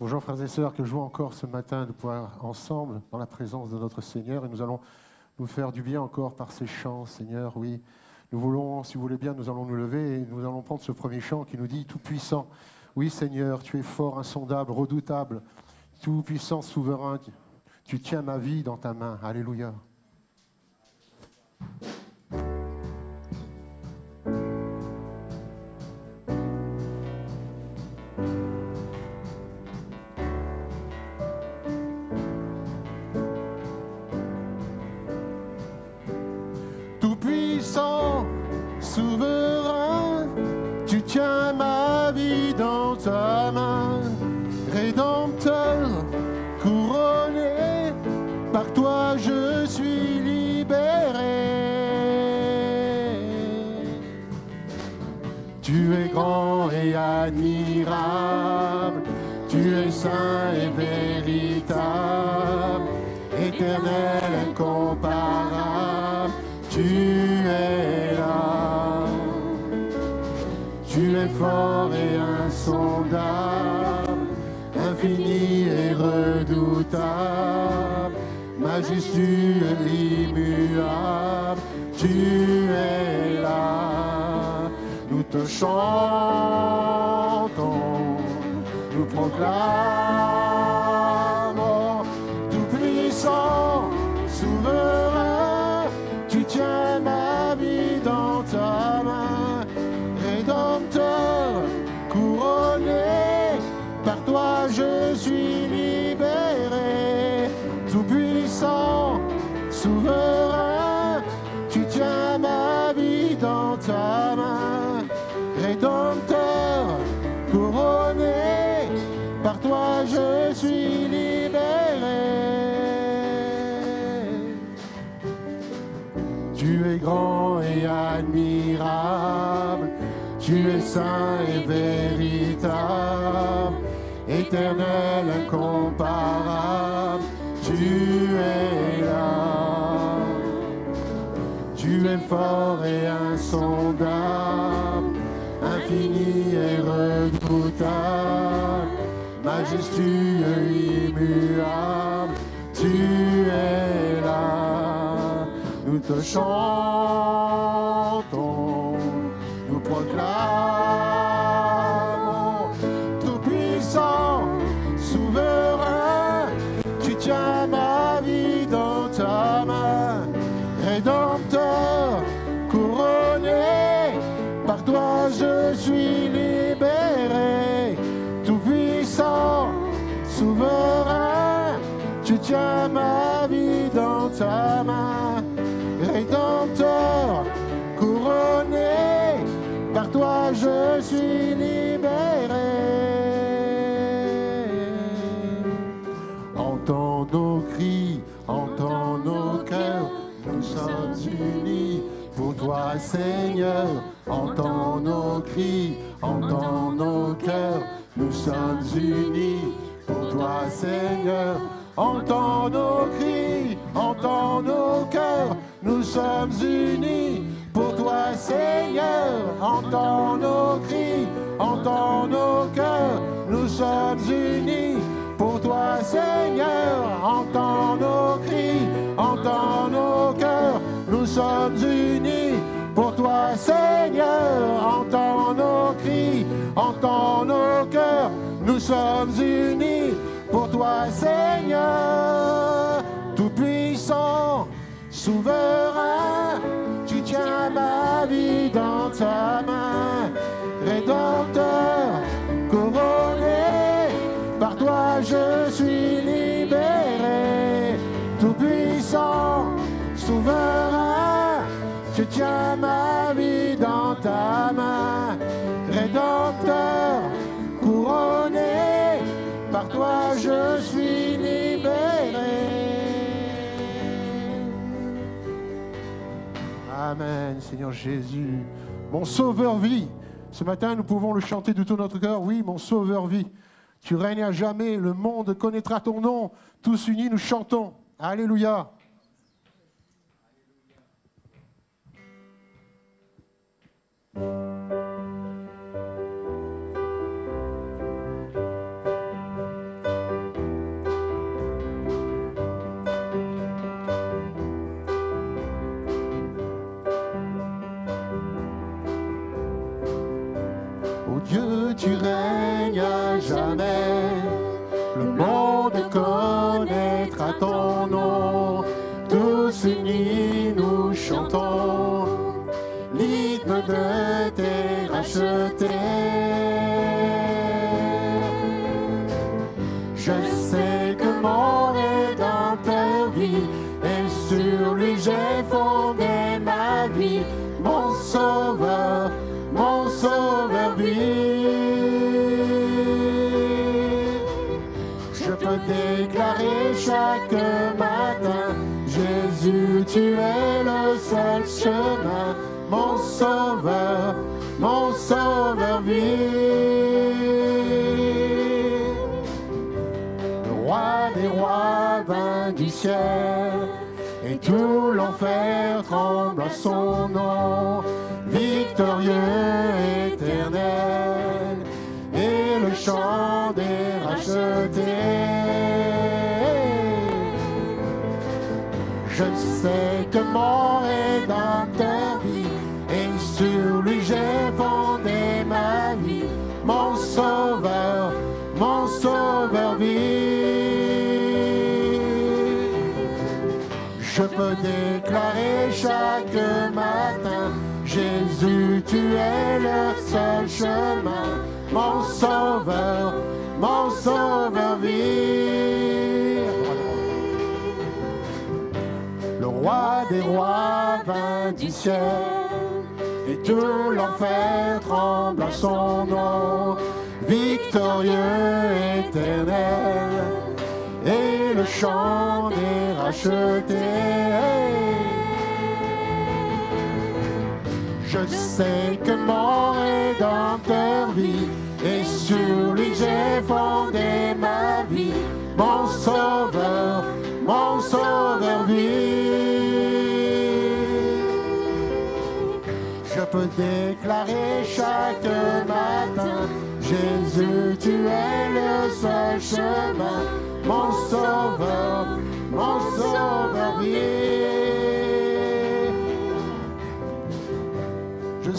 Bonjour frères et sœurs, que joie encore ce matin de pouvoir ensemble dans la présence de notre Seigneur et nous allons nous faire du bien encore par ces chants, Seigneur, oui. Nous voulons, si vous voulez bien, nous allons nous lever et nous allons prendre ce premier chant qui nous dit « Tout-puissant ». Oui Seigneur, tu es fort, insondable, redoutable, tout-puissant, souverain, tu tiens ma vie dans ta main. Alléluia. Tout-puissant, souverain, tu tiens ma vie dans ta main. Rédempteur, couronné, par toi je suis libéré. Tu es grand et admirable, tu es saint et véritable, éternel, incomparable, tu es là. Tu es fort et insondable, infini et redoutable, majestueux, immuable, tu es là. Nous te chantons, nous proclamons, tout-puissant, souverain, tu tiens ma vie dans ta main. Rédempteur, couronné, par toi je suis libéré. Tout-puissant, souverain, tu tiens ma vie dans ta main. Rédempteur, couronné, par toi je suis libéré. Tu es grand et admirable, tu es saint et véritable, éternel, incomparable, tu es là. Tu es fort et insondable, infini et redoutable, majestueux, immuable, tu es là. Nous te chantons, nous proclamons, tout-puissant, souverain, tu tiens ma vie dans ta main. Rédempteur, couronné, par toi je suis libéré. Tout-puissant, souverain, tu tiens ma vie dans ta main. Rédempteur, couronné, par toi je suis libéré. Entends nos cris, entends nos cœurs, nous sommes unis pour toi Seigneur. Entends nos cris, entends nos cœurs, nous sommes unis pour toi Seigneur. Entends nos cris, entends nos cœurs, nous sommes unis pour toi Seigneur. Entends nos cris, entends nos cœurs, nous sommes unis pour toi Seigneur. Entends nos cris, entends nos cœurs, nous sommes unis pour toi Seigneur. Entends nos cris, entends nos cœurs, nous sommes unis pour toi Seigneur. Tout-puissant, souverain, tu tiens ma vie dans ta main. Rédempteur, couronné, par toi je suis libéré. Tout-puissant, souverain, tu tiens ma vie dans ta main. Rédempteur, couronné, par toi je suis libéré. Amen, Seigneur Jésus, mon sauveur-vie. Ce matin, nous pouvons le chanter de tout notre cœur. Oui, mon sauveur-vie, tu règnes à jamais, le monde connaîtra ton nom. Tous unis, nous chantons. Alléluia. Le monde connaîtra ton nom, tous unis nous chantons l'hymne de tes rachetés. Je sais que mon Rédempteur vit, et sur lui j'ai fondé ma vie. Mon Sauveur vit. Je peux déclarer chaque matin, Jésus, tu es le seul chemin. Mon Sauveur vit. Le roi des rois vint du ciel, et tout l'enfer tremble à son nom. Victorieux, éternel, et le chant des rachetés. Je sais que mon Rédempteur vit, et sur lui j'ai fondé ma vie. Mon Sauveur vit. Je peux déclarer chaque matin, Jésus, tu es le seul chemin. Mon Sauveur vit. Le roi des rois vint du ciel, et tout l'enfer tremble à son nom. Victorieux, éternel, et le chant des rachetés. Je sais que mon Rédempteur vit, et sur lui j'ai fondé ma vie. Mon Sauveur vit. Je peux déclarer chaque matin, Jésus, tu es le seul chemin. Mon Sauveur vit. Je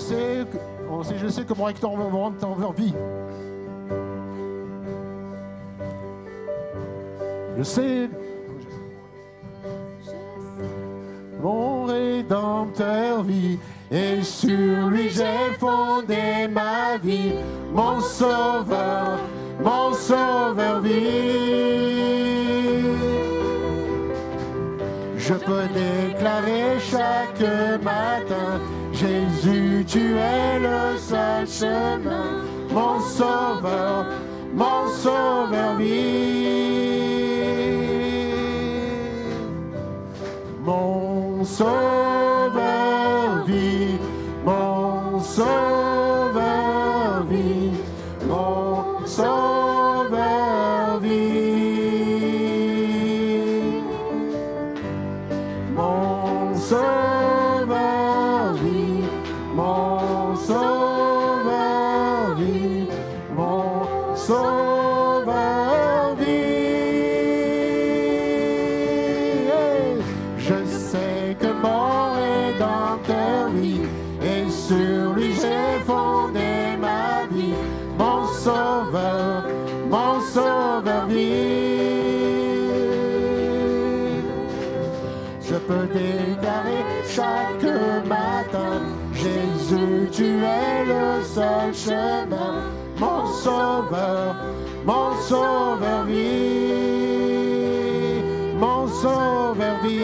sais que mon Rédempteur vit. Je sais, mon Rédempteur vit, et sur lui j'ai fondé ma vie. Mon Sauveur vit. Je peux déclarer chaque matin, Jésus, tu es le seul chemin. Mon Sauveur vit. Mon Sauveur vit. Mon Sauveur vit. Mon Sauveur vit. Mon Sauveur vit. Mon Sauveur vit. Mon Sauveur vit. Je sais que mon Rédempteur vit, et sur lui j'ai fondé ma vie. Mon Sauveur vit. Je peux déclarer chaque matin, Jésus, tu es le seul chemin. Mon Sauveur vit. Mon Sauveur vit.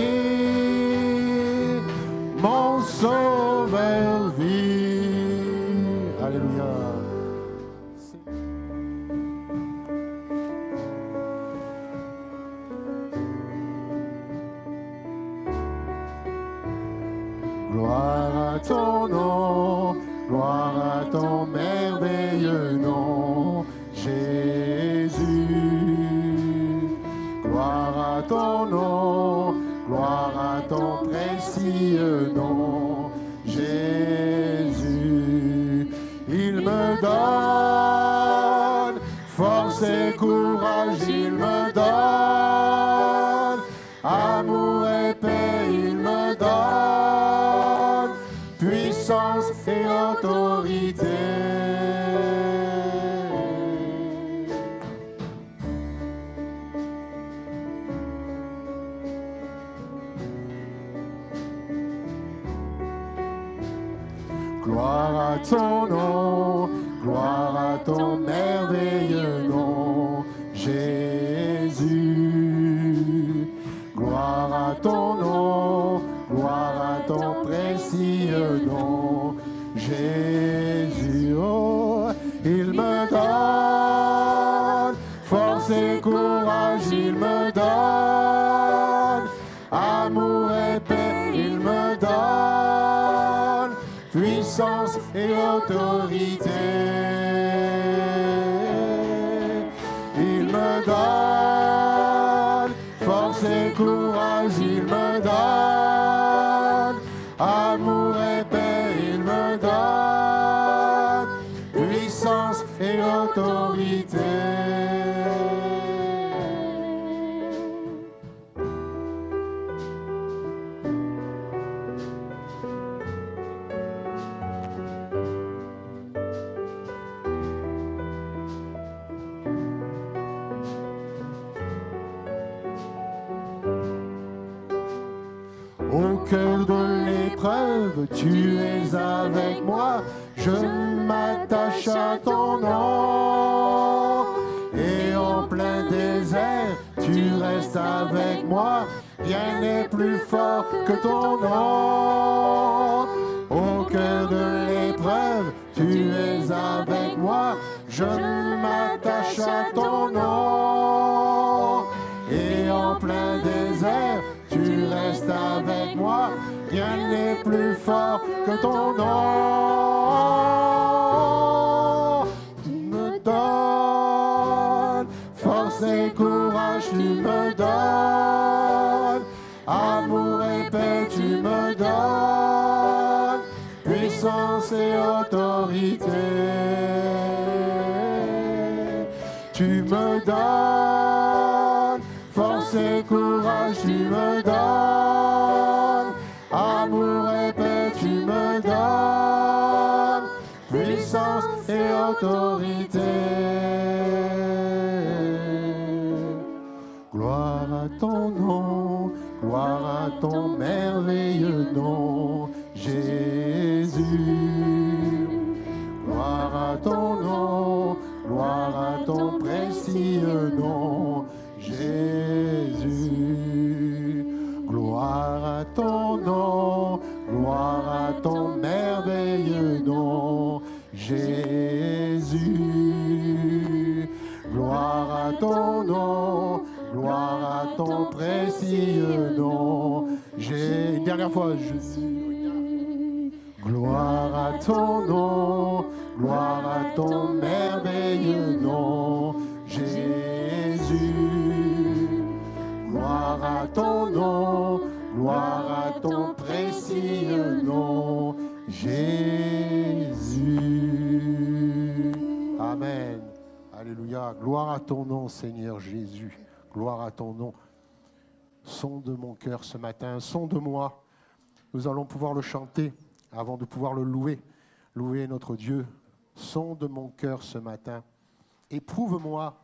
Mon Sauveur vit. Alléluia. Gloire à ton nom, gloire à ton merveilleux nom, Jésus. Gloire à ton nom, gloire à ton précieux nom, Jésus. Il me donne force et courage, il me donne amour et paix, il me donne puissance et autorité. gloire à ton nom, gloire à ton merveilleux nom, Jésus. Gloire à ton nom, gloire à ton précieux nom, Jésus. Oh, il me donne force et courage, il me donne amour et paix, il me donne puissance et autorité. Il me donne force et courage, il me donne amour et paix, il me donne puissance et autorité. Au cœur de l'épreuve, tu es avec moi, je m'attache à ton nom. Et en plein désert, tu restes avec moi, rien n'est plus fort que ton nom. Au cœur de l'épreuve, tu es avec moi, je m'attache à ton nom. Et en plein désert, tu restes avec moi, rien n'est plus fort que ton nom. Tu me donnes force et courage, tu me donnes amour et paix, tu me donnes puissance et autorité. Tu me donnes force et courage, tu me donnes amour et paix, tu me donnes puissance et autorité. Gloire à ton nom, gloire à ton merveilleux nom, Jésus. Gloire à ton nom, gloire à ton précieux nom, Jésus. Gloire à ton nom, gloire à ton merveilleux nom, Jésus. Gloire à ton nom, gloire à ton précieux nom, Jésus. Une dernière fois, Jésus. Gloire à ton nom, gloire à ton merveilleux nom, Jésus. Gloire à ton nom, gloire à ton précieux nom, Jésus. Amen. Alléluia. Gloire à ton nom, Seigneur Jésus. Gloire à ton nom. Sonde mon cœur ce matin, sonde-moi. Nous allons pouvoir le chanter avant de pouvoir le louer. Louer notre Dieu. Sonde mon cœur ce matin. Éprouve-moi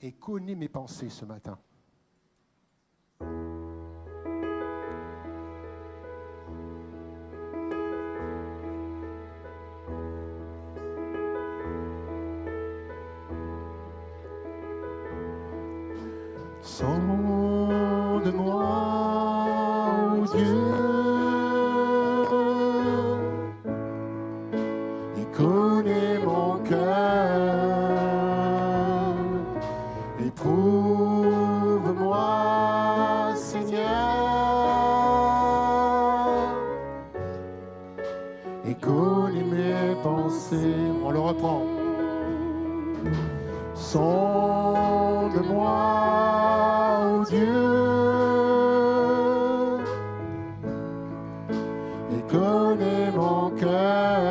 et connais mes pensées ce matin. Sonde-moi, ô Dieu, et connais mon cœur. Éprouve-moi, Seigneur, et connais mes pensées. On le reprend. Sonde-moi, ô Dieu, et connais mon cœur.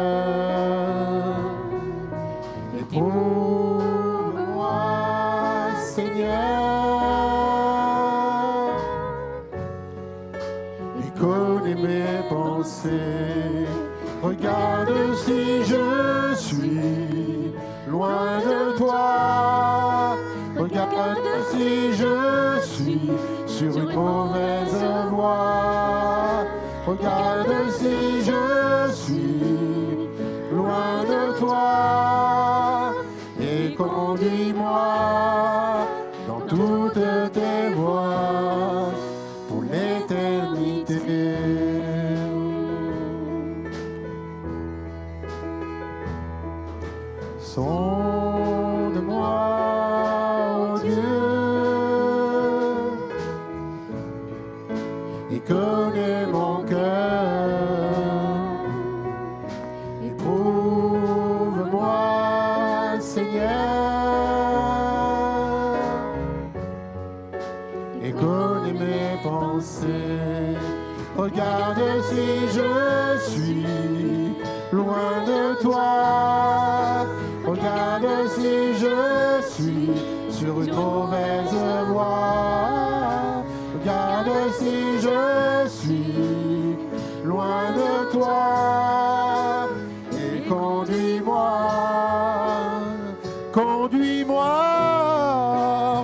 Éprouve-moi, Seigneur, et connais mes pensées. Regarde si je suis loin de toi. Regarde si je suis sur une mauvaise voie. Regarde si je suis et connais mes pensées. Regarde si je suis loin de toi. Regarde si je suis sur une mauvaise voie. Regarde si je suis loin de toi. Et conduis-moi, conduis-moi.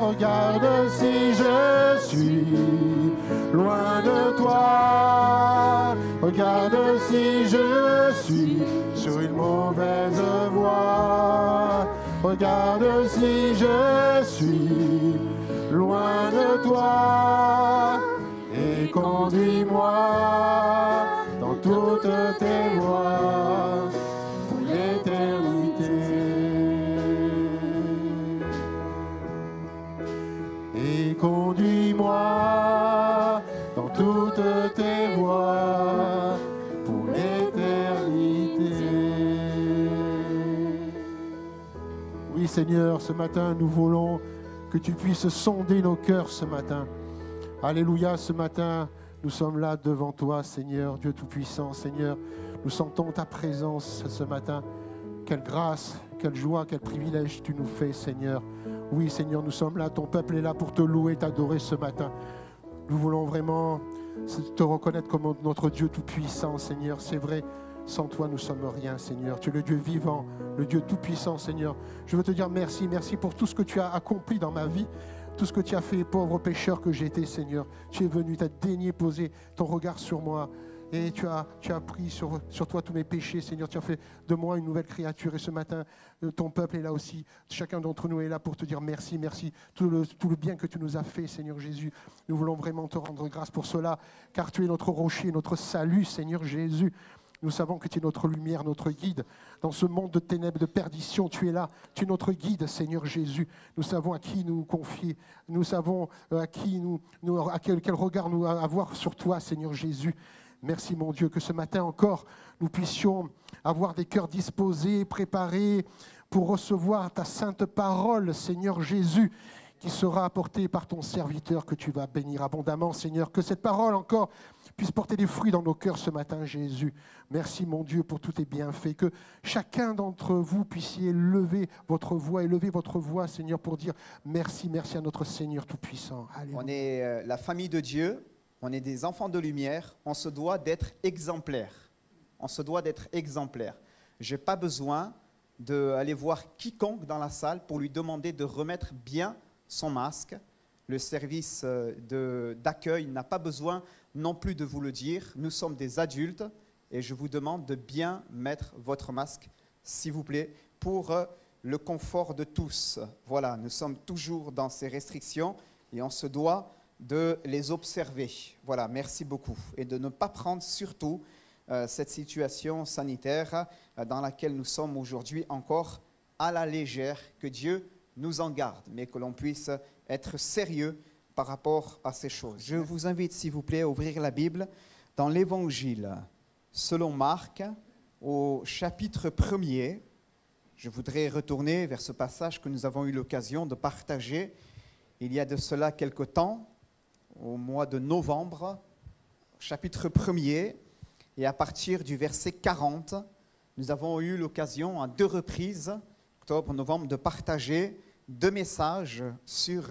Regarde si je suis loin de toi. Regarde si je suis sur une mauvaise voie. Regarde si je suis loin de toi. Et conduis-moi dans toutes tes voies pour l'éternité. Et conduis-moi dans toutes tes voies pour l'éternité. Oui, Seigneur, ce matin, nous voulons que tu puisses sonder nos cœurs ce matin. Alléluia, ce matin, nous sommes là devant toi, Seigneur, Dieu Tout-Puissant. Seigneur, nous sentons ta présence ce matin. Quelle grâce, quelle joie, quel privilège tu nous fais, Seigneur. Oui, Seigneur, nous sommes là, ton peuple est là pour te louer, t'adorer ce matin. Nous voulons vraiment te reconnaître comme notre Dieu Tout-Puissant, Seigneur. C'est vrai, sans toi, nous ne sommes rien, Seigneur. Tu es le Dieu vivant, le Dieu Tout-Puissant, Seigneur. Je veux te dire merci, merci pour tout ce que tu as accompli dans ma vie. Tout ce que tu as fait, pauvre pécheur que j'étais, Seigneur. Tu es venu, tu as daigné poser ton regard sur moi. Et tu as pris sur toi tous mes péchés, Seigneur. Tu as fait de moi une nouvelle créature. Et ce matin, ton peuple est là aussi. Chacun d'entre nous est là pour te dire merci, merci. Tout le bien que tu nous as fait, Seigneur Jésus. Nous voulons vraiment te rendre grâce pour cela. Car tu es notre rocher, notre salut, Seigneur Jésus. Nous savons que tu es notre lumière, notre guide. Dans ce monde de ténèbres, de perdition, tu es là. Tu es notre guide, Seigneur Jésus. Nous savons à qui nous confier. Nous savons à quel regard nous avoir sur toi, Seigneur Jésus. Merci, mon Dieu, que ce matin encore, nous puissions avoir des cœurs disposés, préparés pour recevoir ta sainte parole, Seigneur Jésus, qui sera apportée par ton serviteur que tu vas bénir abondamment, Seigneur. Que cette parole encore puisse porter des fruits dans nos cœurs ce matin, Jésus. Merci, mon Dieu, pour tous tes bienfaits. Que chacun d'entre vous puissiez lever votre voix, Seigneur, pour dire merci, merci à notre Seigneur Tout-Puissant. Alléluia. On est la famille de Dieu, on est des enfants de lumière, on se doit d'être exemplaires. On se doit d'être exemplaires. Je n'ai pas besoin d'aller voir quiconque dans la salle pour lui demander de remettre bien son masque. Le service d'accueil n'a pas besoin non plus de vous le dire. Nous sommes des adultes et je vous demande de bien mettre votre masque, s'il vous plaît, pour le confort de tous. Voilà, nous sommes toujours dans ces restrictions et on se doit de les observer. Voilà, merci beaucoup. Et de ne pas prendre surtout cette situation sanitaire dans laquelle nous sommes aujourd'hui encore à la légère, que Dieu nous en garde, mais que l'on puisse être sérieux par rapport à ces choses. Je vous invite, s'il vous plaît, à ouvrir la Bible dans l'Évangile selon Marc, au chapitre 1er. Je voudrais retourner vers ce passage que nous avons eu l'occasion de partager il y a de cela quelque temps, au mois de novembre, chapitre 1er, et à partir du verset 40, nous avons eu l'occasion à 2 reprises, octobre, novembre, de partager 2 messages sur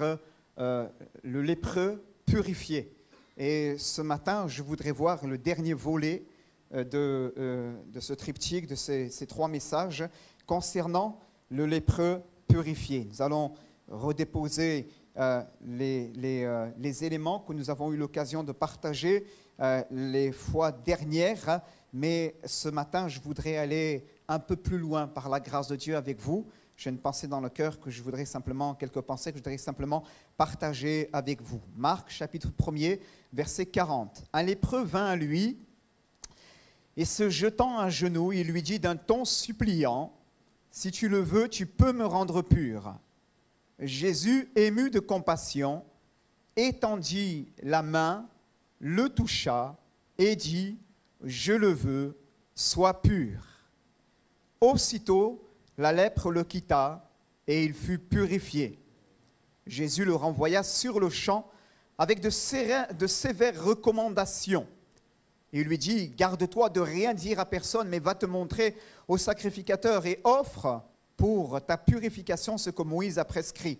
le lépreux purifié. Et ce matin, je voudrais voir le dernier volet de ce triptyque, de ces 3 messages concernant le lépreux purifié. Nous allons redéposer les éléments que nous avons eu l'occasion de partager les fois dernières, mais ce matin, je voudrais aller un peu plus loin par la grâce de Dieu avec vous. J'ai une pensée dans le cœur que je voudrais simplement, quelques pensées que je voudrais simplement partager avec vous. Marc, chapitre 1er, verset 40. Un lépreux vint à lui et se jetant à genoux, il lui dit d'un ton suppliant, « Si tu le veux, tu peux me rendre pur. » Jésus, ému de compassion, étendit la main, le toucha et dit, « Je le veux, sois pur. » Aussitôt, la lèpre le quitta et il fut purifié. Jésus le renvoya sur le champ avec de sévères recommandations. Il lui dit, garde-toi de rien dire à personne, mais va te montrer au sacrificateur et offre pour ta purification ce que Moïse a prescrit,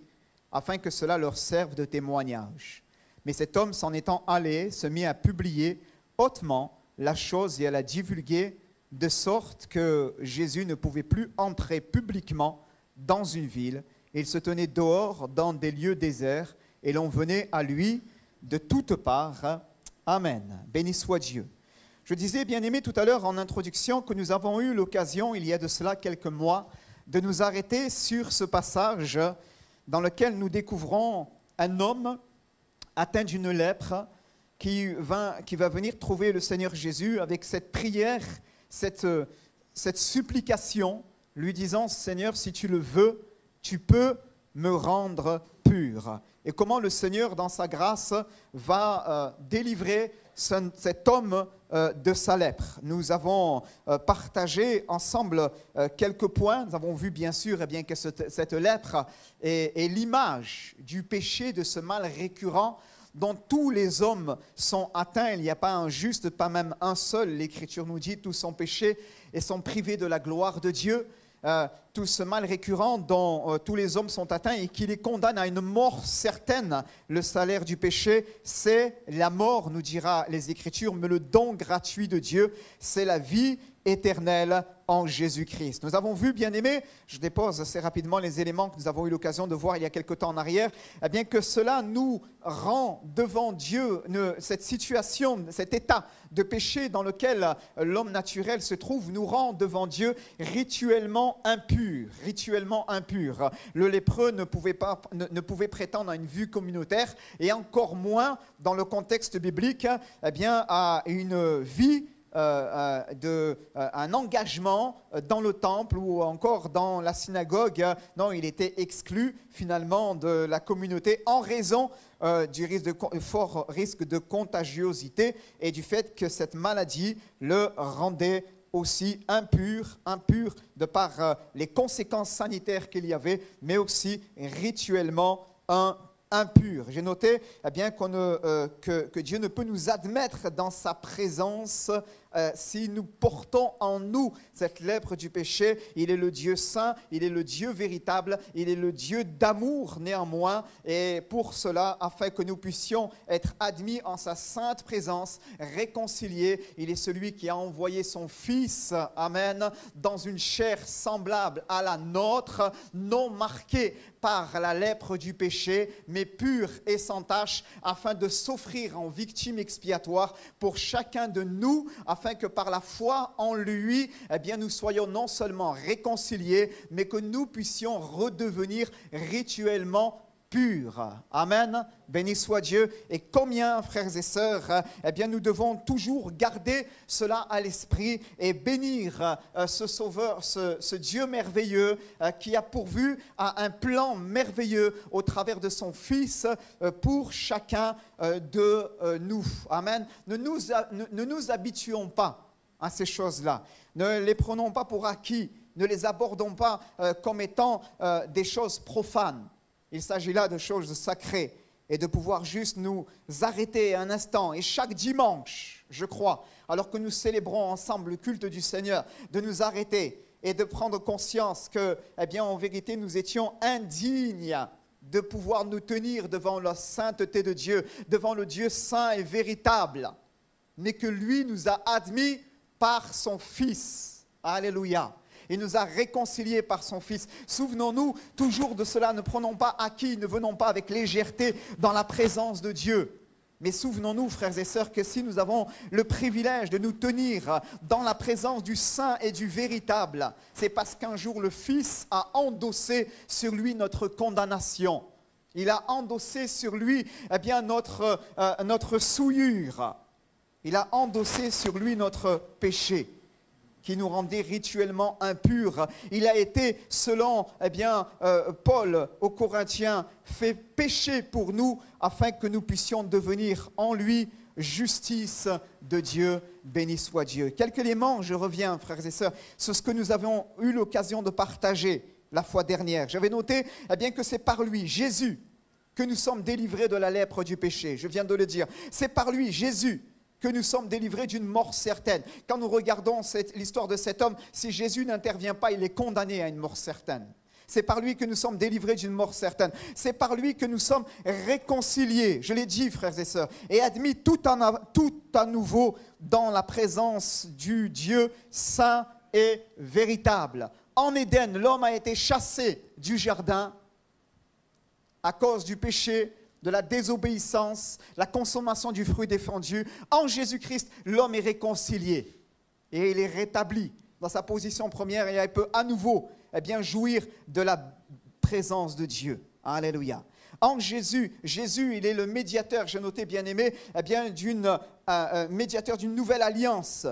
afin que cela leur serve de témoignage. Mais cet homme, s'en étant allé, se mit à publier hautement la chose et à la divulguer, de sorte que Jésus ne pouvait plus entrer publiquement dans une ville. Il se tenait dehors dans des lieux déserts, et l'on venait à lui de toutes parts. Amen. Béni soit Dieu. Je disais, bien-aimés, tout à l'heure en introduction, que nous avons eu l'occasion, il y a de cela quelques mois, de nous arrêter sur ce passage dans lequel nous découvrons un homme atteint d'une lèpre qui va venir trouver le Seigneur Jésus avec cette prière, cette supplication, lui disant, Seigneur, si tu le veux, tu peux me rendre pur. Et comment le Seigneur, dans sa grâce, va délivrer cet homme de sa lèpre. Nous avons partagé ensemble quelques points. Nous avons vu bien sûr que cette lèpre est l'image du péché, de ce mal récurrent dont tous les hommes sont atteints. Il n'y a pas un juste, pas même un seul. L'Écriture nous dit tous sont péchés et sont privés de la gloire de Dieu. Tout ce mal récurrent dont tous les hommes sont atteints et qui les condamne à une mort certaine. Le salaire du péché, c'est la mort, nous dira les Écritures, mais le don gratuit de Dieu, c'est la vie éternelle en Jésus-Christ. Nous avons vu, bien-aimés, je dépose assez rapidement les éléments que nous avons eu l'occasion de voir il y a quelque temps en arrière, eh bien que cela nous rend devant Dieu cette situation, cet état de péché dans lequel l'homme naturel se trouve, nous rend devant Dieu rituellement impur. Rituellement impur. Le lépreux ne pouvait prétendre à une vue communautaire et encore moins dans le contexte biblique, eh bien, à une vie un engagement dans le temple ou encore dans la synagogue. Non, il était exclu finalement de la communauté en raison du fort risque de contagiosité et du fait que cette maladie le rendait aussi impur de par les conséquences sanitaires qu'il y avait, mais aussi rituellement impur. J'ai noté que Dieu ne peut nous admettre dans sa présence si nous portons en nous cette lèpre du péché. Il est le Dieu saint, il est le Dieu véritable, il est le Dieu d'amour néanmoins. Et pour cela, afin que nous puissions être admis en sa sainte présence, réconciliés, il est celui qui a envoyé son Fils, amen, dans une chair semblable à la nôtre, non marquée par la lèpre du péché, mais pure et sans tache, afin de s'offrir en victime expiatoire pour chacun de nous, afin que par la foi en lui, eh bien, nous soyons non seulement réconciliés, mais que nous puissions redevenir rituellement purs. Amen. Béni soit Dieu. Et combien, frères et sœurs, eh bien, nous devons toujours garder cela à l'esprit et bénir ce Sauveur, ce Dieu merveilleux qui a pourvu à un plan merveilleux au travers de son Fils pour chacun de nous. Amen. Ne nous habituons pas à ces choses-là. Ne les prenons pas pour acquis. Ne les abordons pas comme étant des choses profanes. Il s'agit là de choses sacrées et de pouvoir juste nous arrêter un instant. Et chaque dimanche, je crois, alors que nous célébrons ensemble le culte du Seigneur, de nous arrêter et de prendre conscience que, eh bien, en vérité, nous étions indignes de pouvoir nous tenir devant la sainteté de Dieu, devant le Dieu saint et véritable, mais que lui nous a admis par son Fils. Alléluia. Il nous a réconciliés par son Fils. Souvenons-nous toujours de cela. Ne prenons pas acquis, ne venons pas avec légèreté dans la présence de Dieu. Mais souvenons-nous, frères et sœurs, que si nous avons le privilège de nous tenir dans la présence du Saint et du véritable, c'est parce qu'un jour le Fils a endossé sur lui notre condamnation. Il a endossé sur lui notre souillure. Il a endossé sur lui notre péché, qui nous rendait rituellement impurs. Il a été, selon Paul aux Corinthiens, fait péché pour nous, afin que nous puissions devenir en lui justice de Dieu. Béni soit Dieu. Quelques éléments, je reviens, frères et sœurs, sur ce que nous avons eu l'occasion de partager la fois dernière. J'avais noté que c'est par lui, Jésus, que nous sommes délivrés de la lèpre du péché. Je viens de le dire. C'est par lui, Jésus, que nous sommes délivrés d'une mort certaine. Quand nous regardons l'histoire de cet homme, si Jésus n'intervient pas, il est condamné à une mort certaine. C'est par lui que nous sommes délivrés d'une mort certaine. C'est par lui que nous sommes réconciliés, je l'ai dit, frères et sœurs, et admis tout à nouveau dans la présence du Dieu saint et véritable. En Éden, l'homme a été chassé du jardin à cause du péché, de la désobéissance, la consommation du fruit défendu. En Jésus-Christ, l'homme est réconcilié et il est rétabli dans sa position première et il peut à nouveau jouir de la présence de Dieu. Alléluia. En Jésus, il est le médiateur, j'ai noté bien aimé, médiateur d'une nouvelle alliance,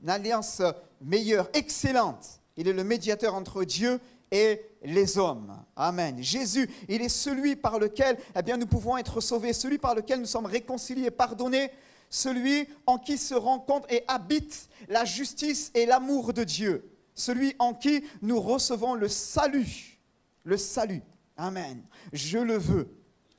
une alliance meilleure, excellente. Il est le médiateur entre Dieu et les hommes. Amen. Jésus, il est celui par lequel nous pouvons être sauvés, celui par lequel nous sommes réconciliés, pardonnés, celui en qui se rencontre et habite la justice et l'amour de Dieu, celui en qui nous recevons le salut. Le salut. Amen. Je le veux.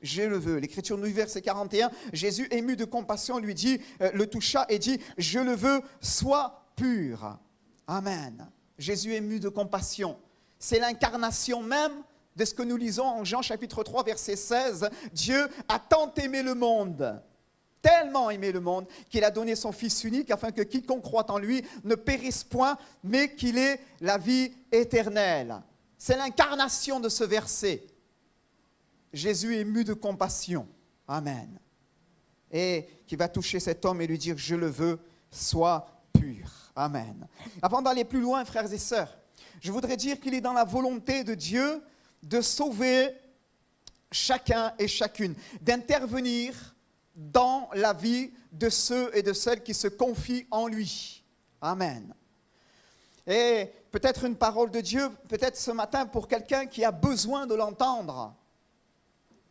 Je le veux. L'Écriture nous dit, verset 41, Jésus, ému de compassion, lui dit, le toucha et dit, je le veux, sois pur. Amen. Jésus ému de compassion. C'est l'incarnation même de ce que nous lisons en Jean chapitre 3, verset 16. Dieu a tant aimé le monde, tellement aimé le monde, qu'il a donné son Fils unique afin que quiconque croit en lui ne périsse point, mais qu'il ait la vie éternelle. C'est l'incarnation de ce verset. Jésus est ému de compassion. Amen. Et qui va toucher cet homme et lui dire, je le veux, sois pur. Amen. Avant d'aller plus loin, frères et sœurs, je voudrais dire qu'il est dans la volonté de Dieu de sauver chacun et chacune, d'intervenir dans la vie de ceux et de celles qui se confient en lui. Amen. Et peut-être une parole de Dieu, peut-être ce matin pour quelqu'un qui a besoin de l'entendre.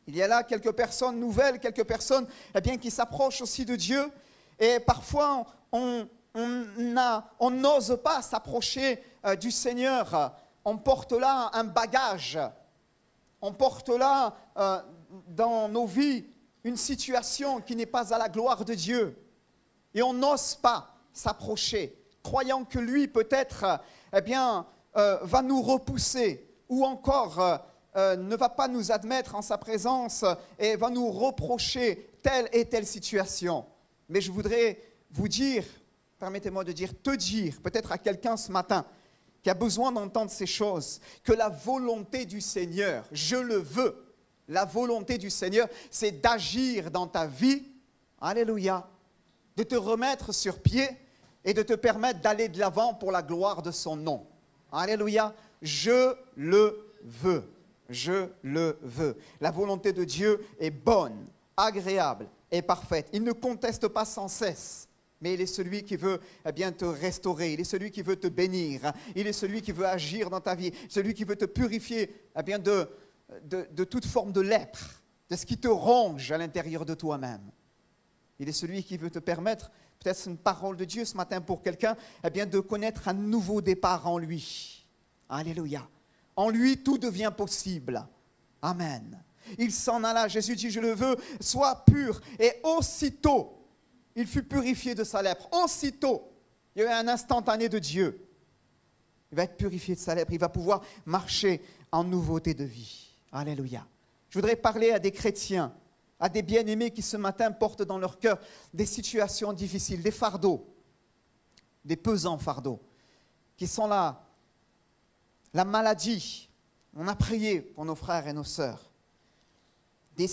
Il y a là quelques personnes nouvelles, quelques personnes qui s'approchent aussi de Dieu. Et parfois, on n'ose pas s'approcher du Seigneur. On porte là un bagage. On porte là dans nos vies une situation qui n'est pas à la gloire de Dieu. Et on n'ose pas s'approcher, croyant que lui peut-être va nous repousser ou encore ne va pas nous admettre en sa présence et va nous reprocher telle et telle situation. Mais je voudrais vous dire, permettez-moi de dire, te dire, peut-être à quelqu'un ce matin qui a besoin d'entendre ces choses, que la volonté du Seigneur, je le veux, la volonté du Seigneur, c'est d'agir dans ta vie, alléluia, de te remettre sur pied et de te permettre d'aller de l'avant pour la gloire de son nom. Alléluia, je le veux, je le veux. La volonté de Dieu est bonne, agréable et parfaite. Il ne conteste pas sans cesse. Mais il est celui qui veut te restaurer, il est celui qui veut te bénir, il est celui qui veut agir dans ta vie, celui qui veut te purifier de toute forme de lèpre, de ce qui te ronge à l'intérieur de toi-même. Il est celui qui veut te permettre, peut-être c'est une parole de Dieu ce matin pour quelqu'un, de connaître un nouveau départ en lui. Alléluia. En lui, tout devient possible. Amen. Il s'en alla, Jésus dit, je le veux, sois pur. Et aussitôt, il fut purifié de sa lèpre. Aussitôt, il y a eu un instantané de Dieu. Il va être purifié de sa lèpre. Il va pouvoir marcher en nouveauté de vie. Alléluia. Je voudrais parler à des chrétiens, à des bien-aimés qui ce matin portent dans leur cœur des situations difficiles, des fardeaux, des pesants fardeaux, qui sont là. La maladie. On a prié pour nos frères et nos sœurs. Des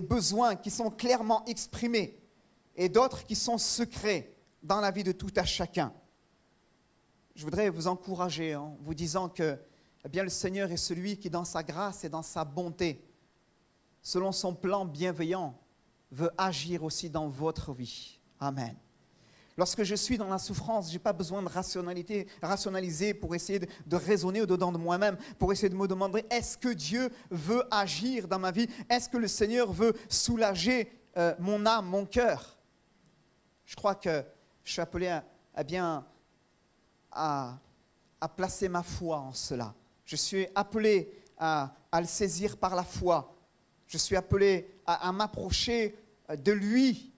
besoins qui sont clairement exprimés et d'autres qui sont secrets dans la vie de tout à chacun. Je voudrais vous encourager en vous disant que le Seigneur est celui qui, dans sa grâce et dans sa bonté, selon son plan bienveillant, veut agir aussi dans votre vie. Amen. Lorsque je suis dans la souffrance, je n'ai pas besoin de rationaliser pour essayer de raisonner au-dedans de moi-même, pour essayer de me demander, est-ce que Dieu veut agir dans ma vie? Est-ce que le Seigneur veut soulager mon âme, mon cœur? Je crois que je suis appelé à placer ma foi en cela. Je suis appelé à à le saisir par la foi. Je suis appelé à m'approcher de lui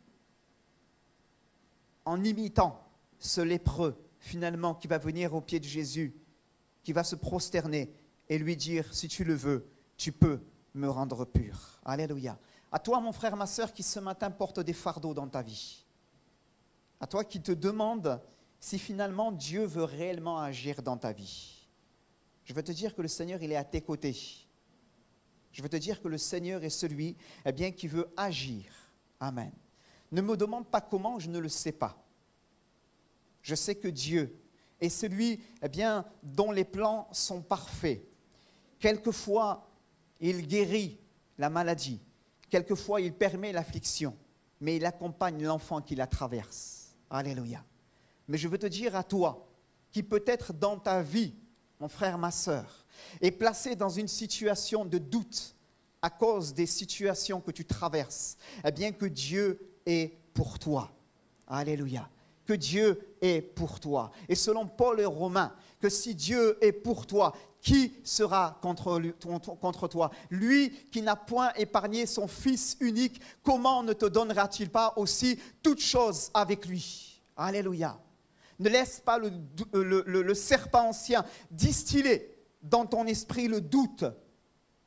en imitant ce lépreux, finalement, qui va venir au pied de Jésus, qui va se prosterner et lui dire, si tu le veux, tu peux me rendre pur. Alléluia. À toi, mon frère, ma sœur, qui ce matin porte des fardeaux dans ta vie. À toi qui te demande si finalement Dieu veut réellement agir dans ta vie. Je veux te dire que le Seigneur, il est à tes côtés. Je veux te dire que le Seigneur est celui qui veut agir. Amen. Ne me demande pas comment, je ne le sais pas. Je sais que Dieu est celui dont les plans sont parfaits. Quelquefois, il guérit la maladie. Quelquefois, il permet l'affliction. Mais il accompagne l'enfant qui la traverse. Alléluia. Mais je veux te dire à toi, qui peut-être dans ta vie, mon frère, ma sœur, est placé dans une situation de doute à cause des situations que tu traverses, que Dieu est pour toi. Alléluia. Que Dieu est pour toi. Et selon Paul et Romains, que si Dieu est pour toi, qui sera contre toi? Lui qui n'a point épargné son Fils unique, comment ne te donnera-t-il pas aussi toutes choses avec lui? Alléluia. Ne laisse pas le serpent ancien distiller dans ton esprit le doute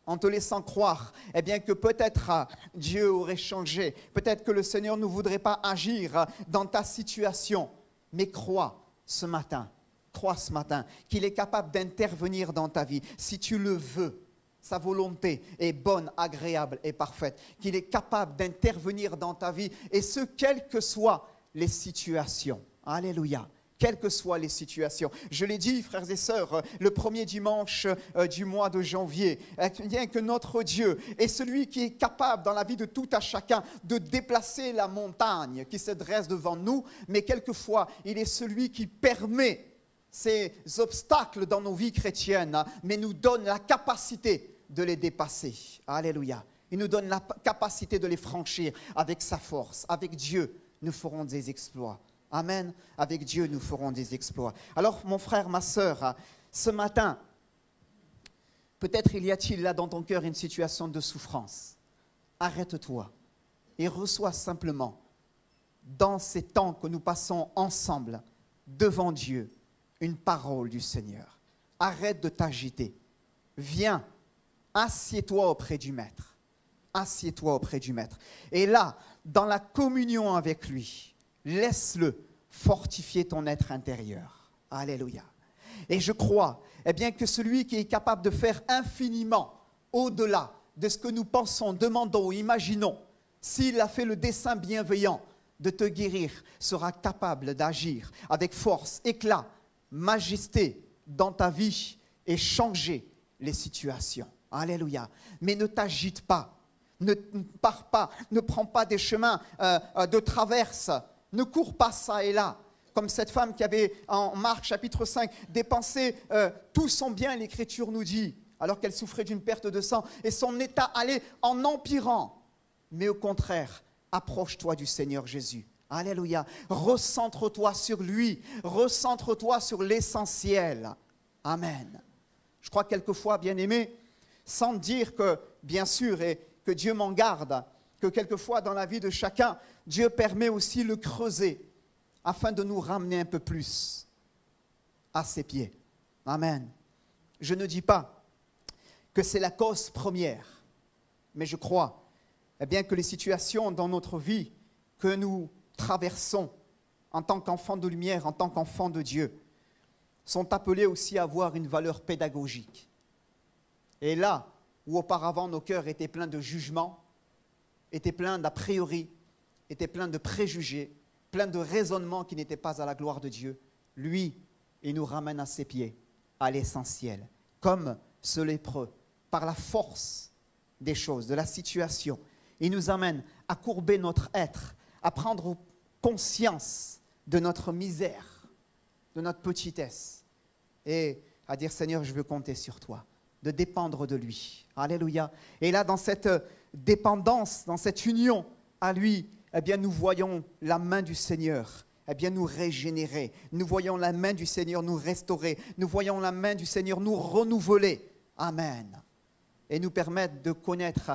en te laissant croire que peut-être Dieu aurait changé, peut-être que le Seigneur ne voudrait pas agir dans ta situation. Mais crois ce matin qu'il est capable d'intervenir dans ta vie si tu le veux. Sa volonté est bonne, agréable et parfaite. Qu'il est capable d'intervenir dans ta vie et ce, quelles que soient les situations. Alléluia. Quelles que soient les situations. Je l'ai dit, frères et sœurs, le premier dimanche du mois de janvier, bien que notre Dieu est celui qui est capable dans la vie de tout à chacun de déplacer la montagne qui se dresse devant nous, mais quelquefois, il est celui qui permet ces obstacles dans nos vies chrétiennes, mais nous donne la capacité de les dépasser. Alléluia. Il nous donne la capacité de les franchir avec sa force. Avec Dieu, nous ferons des exploits. Amen. Avec Dieu, nous ferons des exploits. Alors, mon frère, ma sœur, ce matin, peut-être y a-t-il là dans ton cœur une situation de souffrance. Arrête-toi et reçois simplement, dans ces temps que nous passons ensemble, devant Dieu, une parole du Seigneur. Arrête de t'agiter. Viens, assieds-toi auprès du Maître. Assieds-toi auprès du Maître. Et là, dans la communion avec lui, laisse-le fortifier ton être intérieur. Alléluia. Et je crois que celui qui est capable de faire infiniment au-delà de ce que nous pensons, demandons ou imaginons, s'il a fait le dessein bienveillant de te guérir, sera capable d'agir avec force, éclat, majesté dans ta vie et changer les situations. Alléluia. Mais ne t'agite pas, ne pars pas, ne prends pas des chemins de traverse. Ne cours pas ça et là, comme cette femme qui avait en Marc chapitre 5 dépensé tout son bien, l'Écriture nous dit, alors qu'elle souffrait d'une perte de sang et son état allait en empirant. Mais au contraire, approche-toi du Seigneur Jésus. Alléluia. Recentre-toi sur lui, recentre-toi sur l'essentiel. Amen. Je crois quelquefois, bien-aimé, sans dire que, bien sûr, et que Dieu m'en garde, que quelquefois dans la vie de chacun, Dieu permet aussi le creuser afin de nous ramener un peu plus à ses pieds. Amen. Je ne dis pas que c'est la cause première, mais je crois que les situations dans notre vie que nous traversons en tant qu'enfants de lumière, en tant qu'enfants de Dieu, sont appelées aussi à avoir une valeur pédagogique. Et là où auparavant nos cœurs étaient pleins de jugements, étaient pleins d'a priori, étaient pleins de préjugés, pleins de raisonnements qui n'étaient pas à la gloire de Dieu, lui, il nous ramène à ses pieds, à l'essentiel, comme ce lépreux, par la force des choses, de la situation. Il nous amène à courber notre être, à prendre conscience de notre misère, de notre petitesse, et à dire, Seigneur, je veux compter sur toi, de dépendre de lui. Alléluia. Et là, dans cette dépendance, dans cette union à lui, nous voyons la main du Seigneur nous régénérer. Nous voyons la main du Seigneur nous restaurer. Nous voyons la main du Seigneur nous renouveler. Amen. et nous permettre de connaître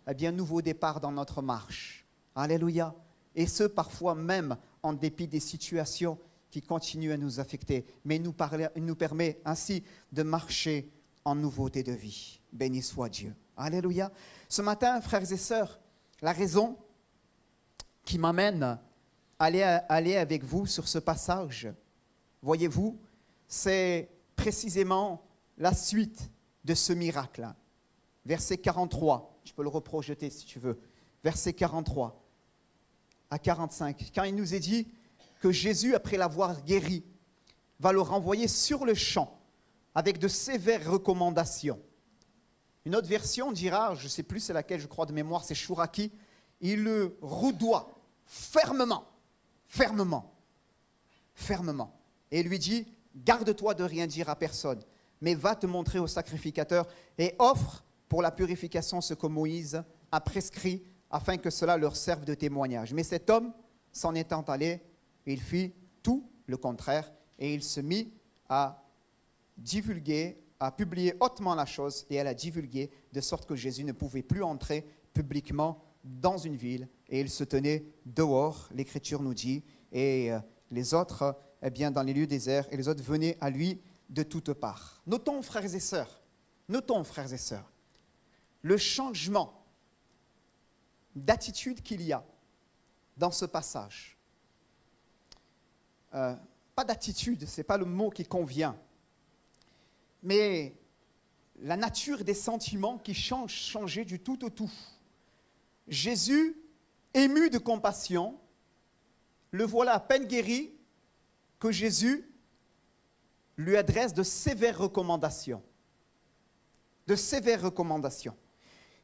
un nouveau départ dans notre marche. Alléluia. Et ce, parfois même en dépit des situations qui continuent à nous affecter, mais il nous permet ainsi de marcher en nouveauté de vie. Béni soit Dieu. Alléluia. Ce matin, frères et sœurs, la raison qui m'amène à aller avec vous sur ce passage, voyez-vous, c'est précisément la suite de ce miracle. Verset 43, je peux le reprojeter si tu veux. Verset 43 à 45, quand il nous est dit que Jésus, après l'avoir guéri, va le renvoyer sur le champ avec de sévères recommandations. Une autre version dira, je ne sais plus c'est laquelle, je crois de mémoire, c'est Chouraki, il le rudoie fermement, fermement, fermement. Et lui dit, garde-toi de rien dire à personne, mais va te montrer au sacrificateur et offre pour la purification ce que Moïse a prescrit afin que cela leur serve de témoignage. Mais cet homme, s'en étant allé, il fit tout le contraire et il se mit à divulguer, à publier hautement la chose et à la divulguer de sorte que Jésus ne pouvait plus entrer publiquement dans une ville et il se tenait dehors, l'Écriture nous dit, et les autres, dans les lieux déserts, et les autres venaient à lui de toutes parts. Notons, frères et sœurs, le changement d'attitude qu'il y a dans ce passage. Pas d'attitude, ce n'est pas le mot qui convient, mais la nature des sentiments qui changeait du tout au tout. Jésus, ému de compassion, le voilà à peine guéri que Jésus lui adresse de sévères recommandations. De sévères recommandations.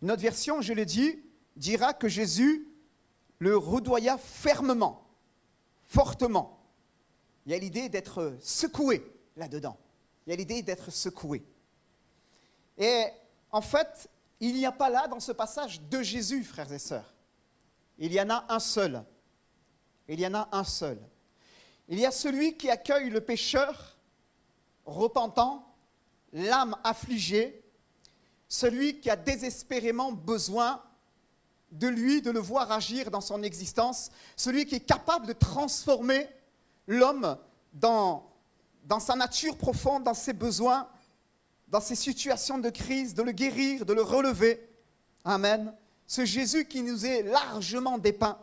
Une autre version, je le dis, dira que Jésus le rudoya fermement, fortement. Il y a l'idée d'être secoué là-dedans. Il y a l'idée d'être secoué. Et en fait, il n'y a pas là, dans ce passage, deux Jésus, frères et sœurs. Il y en a un seul. Il y en a un seul. Il y a celui qui accueille le pécheur repentant, l'âme affligée, celui qui a désespérément besoin de lui, de le voir agir dans son existence, celui qui est capable de transformer l'homme dans sa nature profonde, dans ses besoins, dans ses situations de crise, de le guérir, de le relever. Amen. Ce Jésus qui nous est largement dépeint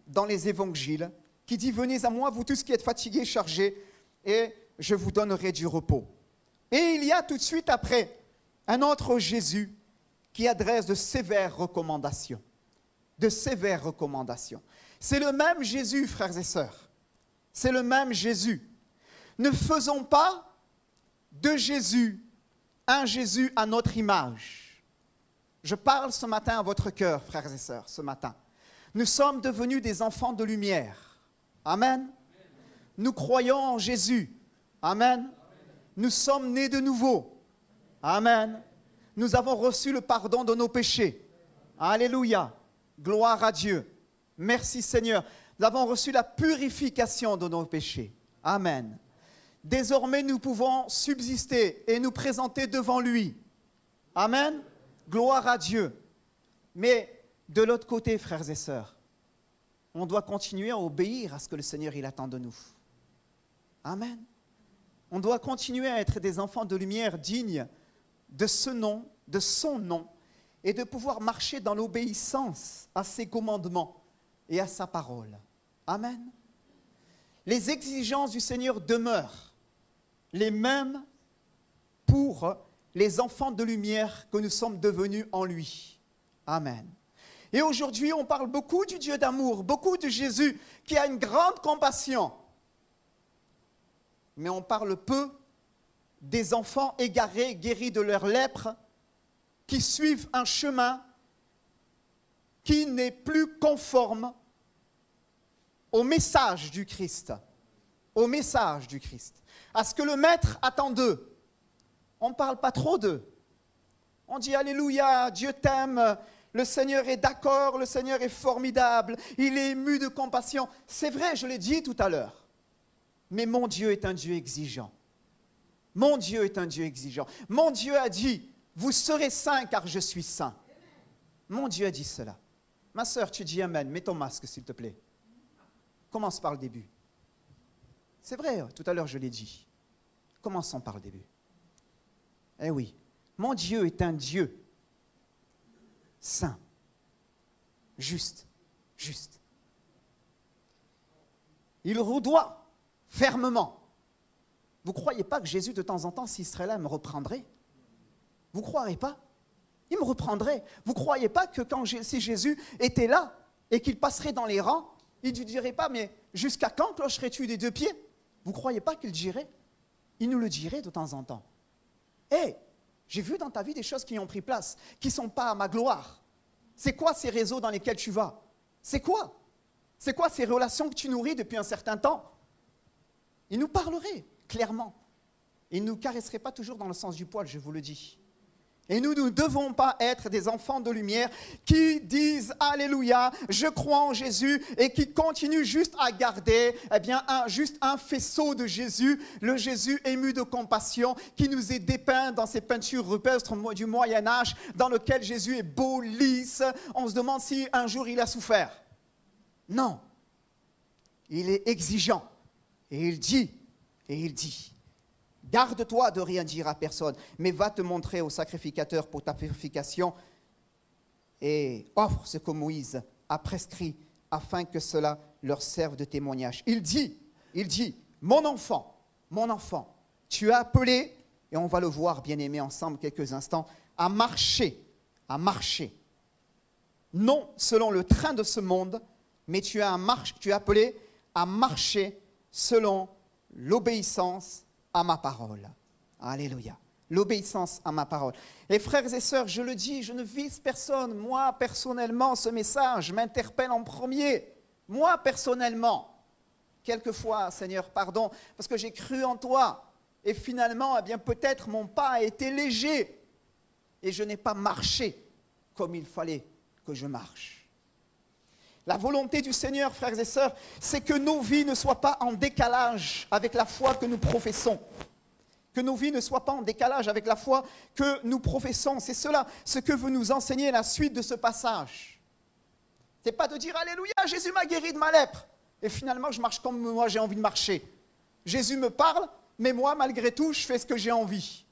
dans les évangiles, qui dit « Venez à moi, vous tous qui êtes fatigués, chargés, et je vous donnerai du repos. » Et il y a tout de suite après un autre Jésus qui adresse de sévères recommandations. De sévères recommandations. C'est le même Jésus, frères et sœurs. C'est le même Jésus. Ne faisons pas de Jésus un Jésus à notre image. Je parle ce matin à votre cœur, frères et sœurs, ce matin. Nous sommes devenus des enfants de lumière. Amen. Nous croyons en Jésus. Amen. Nous sommes nés de nouveau. Amen. Nous avons reçu le pardon de nos péchés. Alléluia. Gloire à Dieu. Merci Seigneur. Nous avons reçu la purification de nos péchés. Amen. Désormais, nous pouvons subsister et nous présenter devant lui. Amen. Gloire à Dieu. Mais de l'autre côté, frères et sœurs, on doit continuer à obéir à ce que le Seigneur il attend de nous. Amen. On doit continuer à être des enfants de lumière dignes de ce nom, de son nom, et de pouvoir marcher dans l'obéissance à ses commandements et à sa parole. Amen. Les exigences du Seigneur demeurent les mêmes pour les enfants de lumière que nous sommes devenus en lui. Amen. Et aujourd'hui, on parle beaucoup du Dieu d'amour, beaucoup de Jésus qui a une grande compassion. Mais on parle peu des enfants égarés, guéris de leur lèpre, qui suivent un chemin qui n'est plus conforme au message du Christ. Au message du Christ. À ce que le Maître attend d'eux. On ne parle pas trop d'eux. On dit Alléluia, Dieu t'aime, le Seigneur est d'accord, le Seigneur est formidable, il est ému de compassion. C'est vrai, je l'ai dit tout à l'heure. Mais mon Dieu est un Dieu exigeant. Mon Dieu est un Dieu exigeant. Mon Dieu a dit Vous serez saints car je suis saint. Mon Dieu a dit cela. Ma sœur, tu dis amen. Mets ton masque, s'il te plaît. Commence par le début. C'est vrai, tout à l'heure je l'ai dit. Commençons par le début. Eh oui, mon Dieu est un Dieu saint, juste. Il redoit fermement. Vous ne croyez pas que Jésus, de temps en temps, s'il serait là, me reprendrait? Vous ne croirez pas? Il me reprendrait. Vous ne croyez pas que si Jésus était là et qu'il passerait dans les rangs, il ne dirait pas, mais jusqu'à quand clocherais-tu des 2 pieds? Vous ne croyez pas qu'il dirait? Il nous le dirait de temps en temps. Hé, j'ai vu dans ta vie des choses qui ont pris place, qui ne sont pas à ma gloire. C'est quoi ces réseaux dans lesquels tu vas? C'est quoi? C'est quoi ces relations que tu nourris depuis un certain temps? Il nous parlerait clairement. Il ne nous caresserait pas toujours dans le sens du poil, je vous le dis. Et nous ne devons pas être des enfants de lumière qui disent « Alléluia, je crois en Jésus » et qui continuent juste à garder juste un faisceau de Jésus, le Jésus ému de compassion qui nous est dépeint dans ces peintures rupestres du Moyen-Âge dans lequel Jésus est beau, lisse. On se demande si un jour il a souffert. Non, il est exigeant et il dit, garde-toi de rien dire à personne, mais va te montrer au sacrificateur pour ta purification et offre ce que Moïse a prescrit afin que cela leur serve de témoignage. Il dit, mon enfant, tu as appelé, et on va le voir bien aimé ensemble quelques instants, à marcher, non selon le train de ce monde, mais tu as appelé à marcher selon l'obéissance à ma parole. Alléluia. L'obéissance à ma parole. Et frères et sœurs, je le dis, je ne vise personne. Moi, personnellement, ce message m'interpelle en premier. Moi, personnellement. Quelquefois, Seigneur, pardon, parce que j'ai cru en toi. Et finalement, peut-être mon pas a été léger. Et je n'ai pas marché comme il fallait que je marche. La volonté du Seigneur, frères et sœurs, c'est que nos vies ne soient pas en décalage avec la foi que nous professons. Que nos vies ne soient pas en décalage avec la foi que nous professons. C'est cela, ce que veut nous enseigner la suite de ce passage. Ce n'est pas de dire « Alléluia, Jésus m'a guéri de ma lèpre ». Et finalement, je marche comme moi j'ai envie de marcher. Jésus me parle, mais moi, malgré tout, je fais ce que j'ai envie.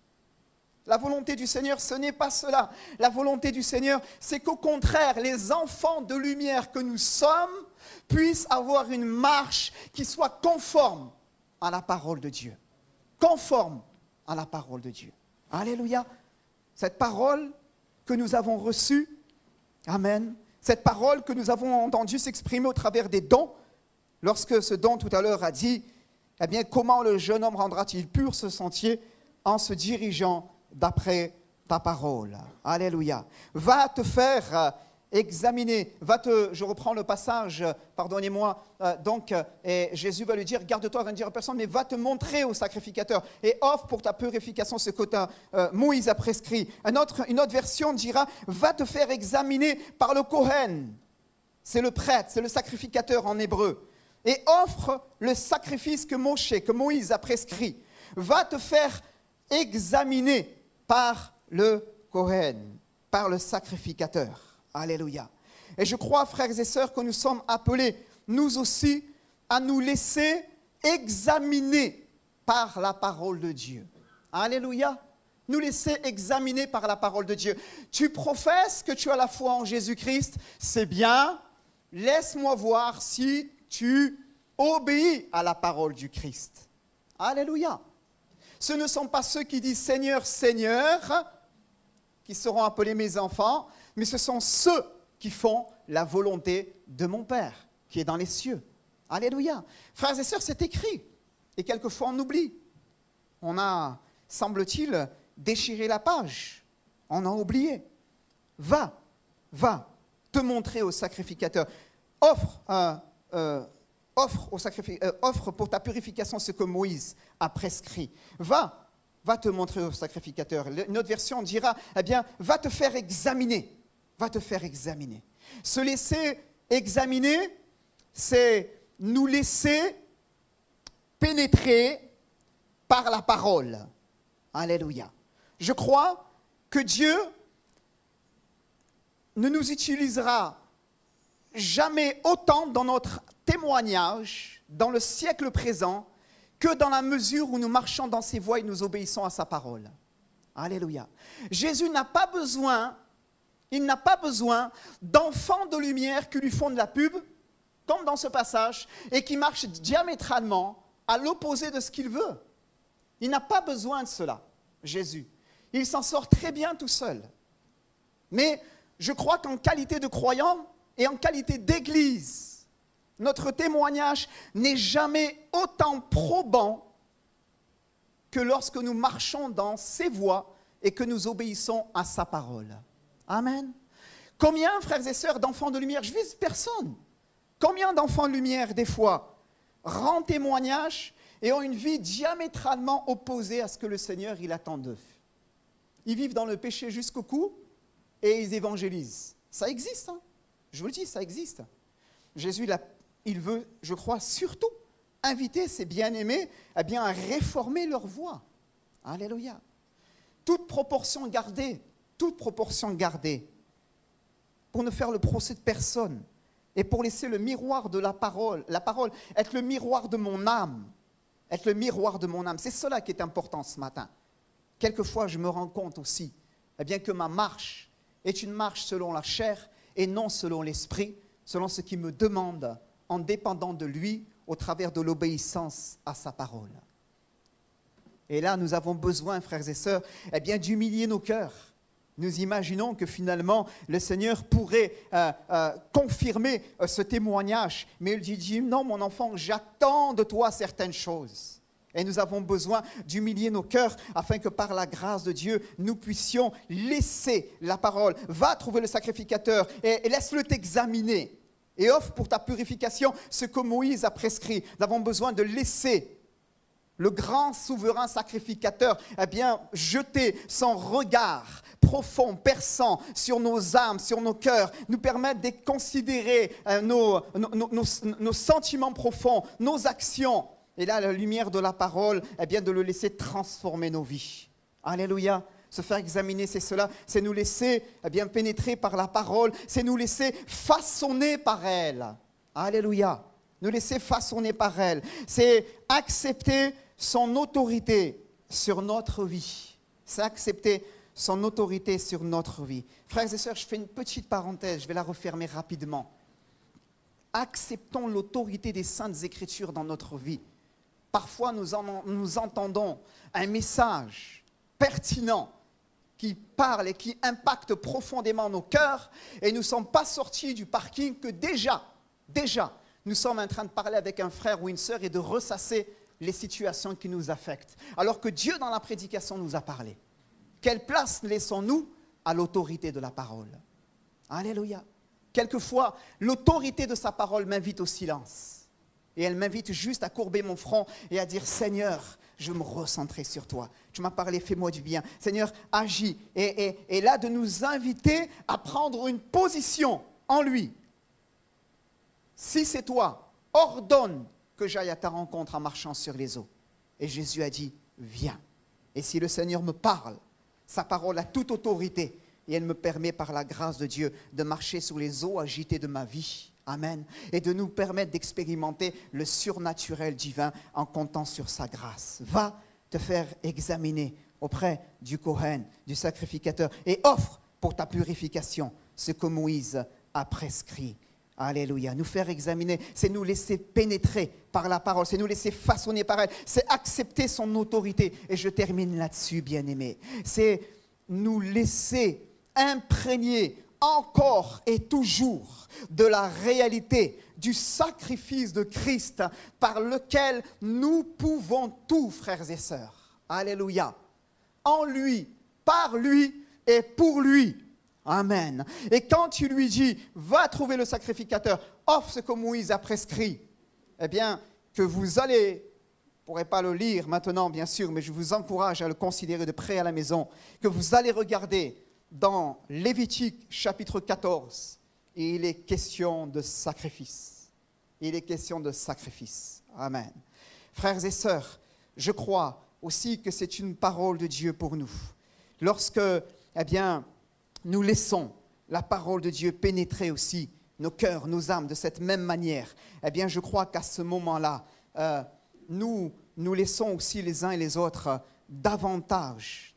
La volonté du Seigneur, ce n'est pas cela. La volonté du Seigneur, c'est qu'au contraire, les enfants de lumière que nous sommes puissent avoir une marche qui soit conforme à la parole de Dieu. Conforme à la parole de Dieu. Alléluia. Cette parole que nous avons reçue, amen, cette parole que nous avons entendue s'exprimer au travers des dons, lorsque ce don tout à l'heure a dit, comment le jeune homme rendra-t-il pur ce sentier en se dirigeant d'après ta parole. Alléluia. Va te faire examiner, je reprends le passage, pardonnez-moi, et Jésus va lui dire, garde-toi de ne dire à personne, mais va te montrer au sacrificateur et offre pour ta purification ce que Moïse a prescrit. Une autre version dira, va te faire examiner par le Kohen. C'est le prêtre, c'est le sacrificateur en hébreu. Et offre le sacrifice que Moïse a prescrit. Va te faire examiner par le Kohen, par le sacrificateur. Alléluia. Et je crois, frères et sœurs, que nous sommes appelés, nous aussi, à nous laisser examiner par la parole de Dieu. Alléluia. Nous laisser examiner par la parole de Dieu. Tu professes que tu as la foi en Jésus-Christ, c'est bien. Laisse-moi voir si tu obéis à la parole du Christ. Alléluia. Ce ne sont pas ceux qui disent « Seigneur, Seigneur » qui seront appelés mes enfants, mais ce sont ceux qui font la volonté de mon Père qui est dans les cieux. Alléluia. Frères et sœurs, c'est écrit. Et quelquefois, on oublie. On a, semble-t-il, déchiré la page. On a oublié. Va te montrer au sacrificateur. Offre pour ta purification ce que Moïse a prescrit. Va te montrer au sacrificateur. Une autre version dira, va te faire examiner. Va te faire examiner. Se laisser examiner, c'est nous laisser pénétrer par la parole. Alléluia. Je crois que Dieu ne nous utilisera jamais autant dans notre témoignage, dans le siècle présent, que dans la mesure où nous marchons dans ses voies et nous obéissons à sa parole. Alléluia. Jésus n'a pas besoin, il n'a pas besoin d'enfants de lumière qui lui font de la pub, comme dans ce passage, et qui marchent diamétralement à l'opposé de ce qu'il veut. Il n'a pas besoin de cela, Jésus. Il s'en sort très bien tout seul. Mais je crois qu'en qualité de croyant et en qualité d'église, notre témoignage n'est jamais autant probant que lorsque nous marchons dans ses voies et que nous obéissons à sa parole. Amen. Combien, frères et sœurs, d'enfants de lumière, je vise personne, combien d'enfants de lumière, des fois, rendent témoignage et ont une vie diamétralement opposée à ce que le Seigneur il attend d'eux. Ils vivent dans le péché jusqu'au cou et ils évangélisent. Ça existe, hein? Je vous le dis, ça existe. Jésus, il veut, je crois, surtout inviter ses bien-aimés à réformer leur voie. Alléluia. Toute proportion gardée, pour ne faire le procès de personne et pour laisser le miroir de la parole être le miroir de mon âme, C'est cela qui est important ce matin. Quelquefois, je me rends compte aussi que ma marche est une marche selon la chair et non selon l'esprit, selon ce qu'il me demande en dépendant de lui au travers de l'obéissance à sa parole. Et là, nous avons besoin, frères et sœurs, d'humilier nos cœurs. Nous imaginons que finalement, le Seigneur pourrait confirmer ce témoignage. Mais il dit, non, mon enfant, j'attends de toi certaines choses. Et nous avons besoin d'humilier nos cœurs afin que par la grâce de Dieu, nous puissions laisser la parole. Va trouver le sacrificateur et laisse-le t'examiner. Et offre pour ta purification ce que Moïse a prescrit. Nous avons besoin de laisser le grand souverain sacrificateur, jeter son regard profond, perçant sur nos âmes, sur nos cœurs, nous permettre de considérer nos sentiments profonds, nos actions. Et là, la lumière de la parole, de le laisser transformer nos vies. Alléluia. Se faire examiner, c'est cela, c'est nous laisser pénétrer par la parole, c'est nous laisser façonner par elle. Alléluia. Nous laisser façonner par elle. C'est accepter son autorité sur notre vie. C'est accepter son autorité sur notre vie. Frères et sœurs, je fais une petite parenthèse, je vais la refermer rapidement. Acceptons l'autorité des Saintes Écritures dans notre vie. Parfois, nous entendons un message pertinent qui parle et qui impacte profondément nos cœurs et nous ne sommes pas sortis du parking que déjà, nous sommes en train de parler avec un frère ou une sœur et de ressasser les situations qui nous affectent. Alors que Dieu, dans la prédication, nous a parlé. Quelle place laissons-nous à l'autorité de la parole? Alléluia. Quelquefois, l'autorité de sa parole m'invite au silence. Et elle m'invite juste à courber mon front et à dire, Seigneur, je veux me recentrer sur toi. Tu m'as parlé, fais-moi du bien. Seigneur, agis. Et là, de nous inviter à prendre une position en lui. Si c'est toi, ordonne que j'aille à ta rencontre en marchant sur les eaux. Et Jésus a dit, viens. Et si le Seigneur me parle, sa parole a toute autorité. Et elle me permet, par la grâce de Dieu, de marcher sur les eaux agitées de ma vie. Amen. Et de nous permettre d'expérimenter le surnaturel divin en comptant sur sa grâce. Va te faire examiner auprès du Kohen, du sacrificateur, et offre pour ta purification ce que Moïse a prescrit. Alléluia. Nous faire examiner, c'est nous laisser pénétrer par la parole, c'est nous laisser façonner par elle, c'est accepter son autorité. Et je termine là-dessus, bien-aimés. C'est nous laisser imprégner encore et toujours de la réalité du sacrifice de Christ par lequel nous pouvons tout, frères et sœurs. Alléluia. En lui, par lui et pour lui. Amen. Et quand tu lui dis, va trouver le sacrificateur, offre ce que Moïse a prescrit, que vous allez, je ne pourrai pas le lire maintenant bien sûr, mais je vous encourage à le considérer de près à la maison, que vous allez regarder dans Lévitique chapitre 14, et il est question de sacrifice. Il est question de sacrifice. Amen. Frères et sœurs, je crois aussi que c'est une parole de Dieu pour nous. Lorsque eh bien, nous laissons la parole de Dieu pénétrer aussi nos cœurs, nos âmes de cette même manière, eh bien, je crois qu'à ce moment-là, nous laissons aussi les uns et les autres davantage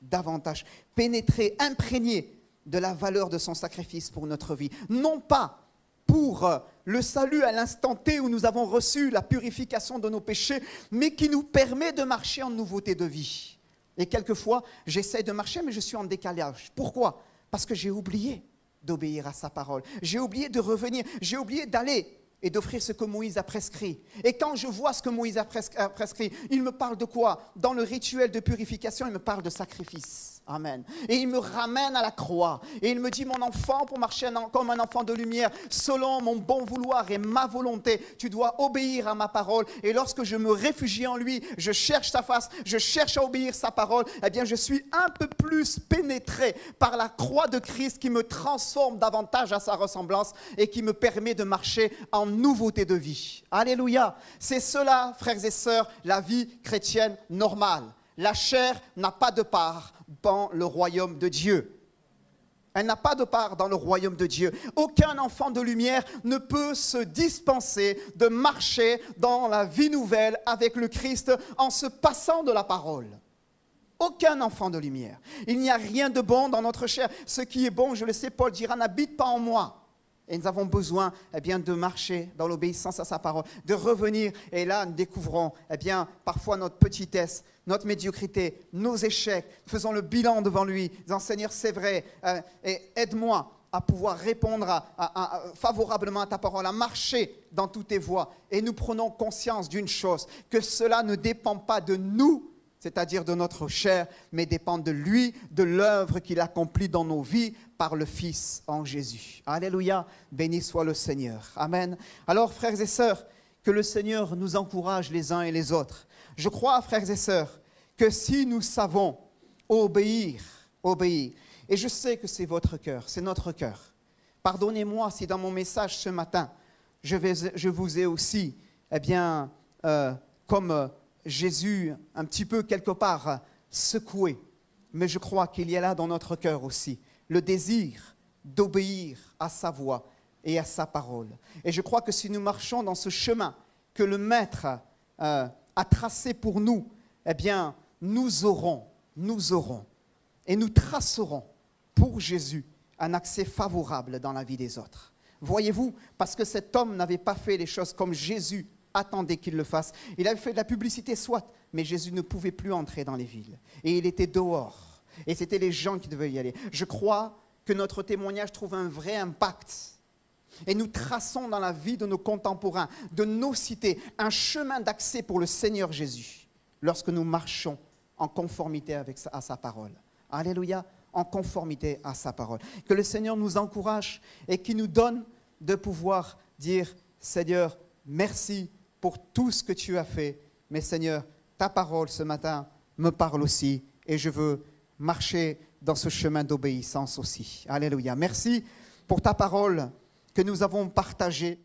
pénétrer, imprégner de la valeur de son sacrifice pour notre vie. Non pas pour le salut à l'instant T où nous avons reçu la purification de nos péchés, mais qui nous permet de marcher en nouveauté de vie. Et quelquefois, j'essaie de marcher, mais je suis en décalage. Pourquoi ? Parce que j'ai oublié d'obéir à sa parole. J'ai oublié de revenir. J'ai oublié d'aller et d'offrir ce que Moïse a prescrit. Et quand je vois ce que Moïse a prescrit, il me parle de quoi ? Dans le rituel de purification, il me parle de sacrifice. Amen. Et il me ramène à la croix. Et il me dit, mon enfant, pour marcher comme un enfant de lumière, selon mon bon vouloir et ma volonté, tu dois obéir à ma parole. Et lorsque je me réfugie en lui, je cherche sa face, je cherche à obéir sa parole, eh bien, je suis un peu plus pénétré par la croix de Christ qui me transforme davantage à sa ressemblance et qui me permet de marcher en nouveauté de vie. Alléluia. C'est cela, frères et sœurs, la vie chrétienne normale. La chair n'a pas de part dans le royaume de Dieu. Elle n'a pas de part dans le royaume de Dieu. Aucun enfant de lumière ne peut se dispenser de marcher dans la vie nouvelle avec le Christ en se passant de la parole. Aucun enfant de lumière. Il n'y a rien de bon dans notre chair. Ce qui est bon, je le sais, Paul dira, n'habite pas en moi. Et nous avons besoin de marcher dans l'obéissance à sa parole, de revenir. Et là, nous découvrons parfois notre petitesse, notre médiocrité, nos échecs. Faisons le bilan devant lui, disant, Seigneur, c'est vrai, et aide-moi à pouvoir répondre favorablement à ta parole, à marcher dans toutes tes voies. Et nous prenons conscience d'une chose, que cela ne dépend pas de nous, c'est-à-dire de notre chair, mais dépend de lui, de l'œuvre qu'il accomplit dans nos vies par le Fils en Jésus. Alléluia, béni soit le Seigneur. Amen. Alors, frères et sœurs, que le Seigneur nous encourage les uns et les autres. Je crois, frères et sœurs, que si nous savons obéir, et je sais que c'est votre cœur, c'est notre cœur. Pardonnez-moi si dans mon message ce matin, je vous ai aussi, comme Jésus, un petit peu quelque part secoué. Mais je crois qu'il y a là dans notre cœur aussi le désir d'obéir à sa voix et à sa parole. Et je crois que si nous marchons dans ce chemin que le Maître a tracé pour nous, eh bien, nous aurons et nous tracerons pour Jésus un accès favorable dans la vie des autres. Voyez-vous, parce que cet homme n'avait pas fait les choses comme Jésus attendait qu'il le fasse. Il avait fait de la publicité, soit, mais Jésus ne pouvait plus entrer dans les villes. Et il était dehors. Et c'était les gens qui devaient y aller. Je crois que notre témoignage trouve un vrai impact. Et nous traçons dans la vie de nos contemporains, de nos cités, un chemin d'accès pour le Seigneur Jésus, lorsque nous marchons en conformité à sa parole. Alléluia, en conformité à sa parole. Que le Seigneur nous encourage et qu'il nous donne de pouvoir dire, Seigneur, merci pour tout ce que tu as fait. Mais Seigneur, ta parole ce matin me parle aussi et je veux marcher dans ce chemin d'obéissance aussi. Alléluia. Merci pour ta parole que nous avons partagée.